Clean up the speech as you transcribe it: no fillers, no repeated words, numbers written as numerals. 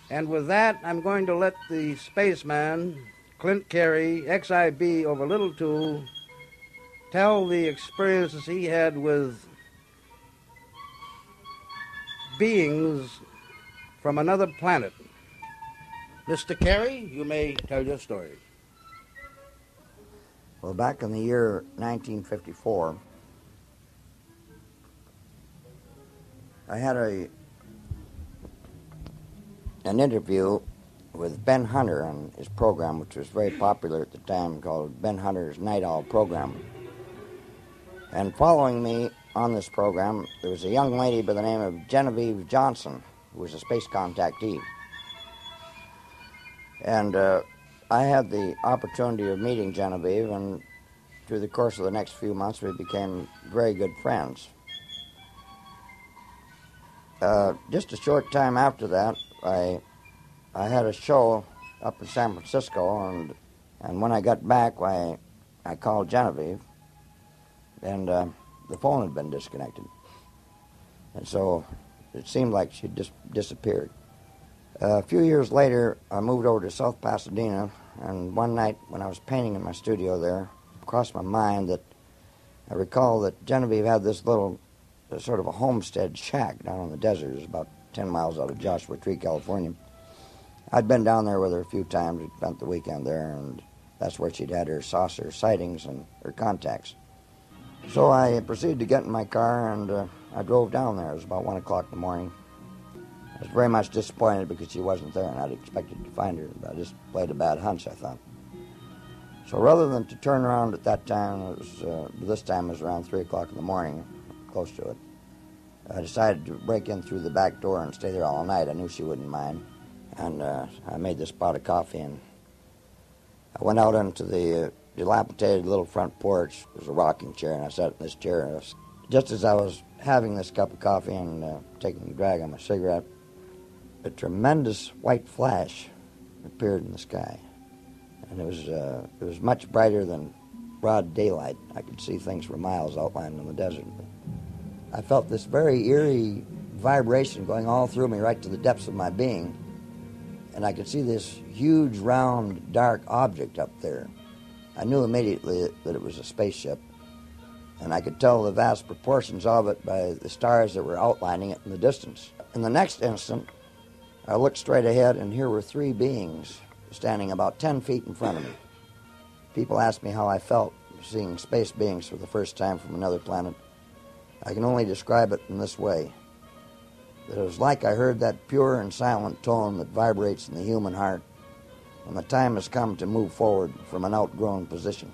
And with that, I'm going to let the spaceman, Clint Carey, XIB over Little Two, tell the experiences he had with beings from another planet. Mr. Carey, you may tell your story. Well, back in the year 1954, I had an interview with Ben Hunter on his program, which was very popular at the time, called Ben Hunter's Night Owl program. And following me on this program, there was a young lady by the name of Genevieve Johnson, who was a space contactee. And I had the opportunity of meeting Genevieve, and through the course of the next few months, we became very good friends. Just a short time after that, I had a show up in San Francisco, and when I got back, I called Genevieve, and the phone had been disconnected. And so it seemed like she'd just disappeared. A few years later, I moved over to South Pasadena, and one night when I was painting in my studio there, it crossed my mind that I recall that Genevieve had this little sort of a homestead shack down in the desert. It was about 10 miles out of Joshua Tree, California. I'd been down there with her a few times. We'd spent the weekend there, and that's where she'd had her saucer sightings and her contacts. So I proceeded to get in my car, and I drove down there. It was about 1 o'clock in the morning. I was very much disappointed because she wasn't there, and I'd expected to find her. But I just played a bad hunch, I thought. So rather than to turn around at that time, this time it was around 3 o'clock in the morning, close to it, I decided to break in through the back door and stay there all night. I knew she wouldn't mind. And I made this pot of coffee, and I went out into the dilapidated little front porch. There was a rocking chair, and I sat in this chair. Just as I was having this cup of coffee and taking a drag on my cigarette, a tremendous white flash appeared in the sky. And it was much brighter than broad daylight. I could see things for miles outlined in the desert. I felt this very eerie vibration going all through me right to the depths of my being. And I could see this huge, round, dark object up there. I knew immediately that it was a spaceship, and I could tell the vast proportions of it by the stars that were outlining it in the distance. In the next instant, I looked straight ahead, and here were three beings standing about 10 feet in front of me. People asked me how I felt seeing space beings for the first time from another planet. I can only describe it in this way. That it was like I heard that pure and silent tone that vibrates in the human heart when the time has come to move forward from an outgrown position.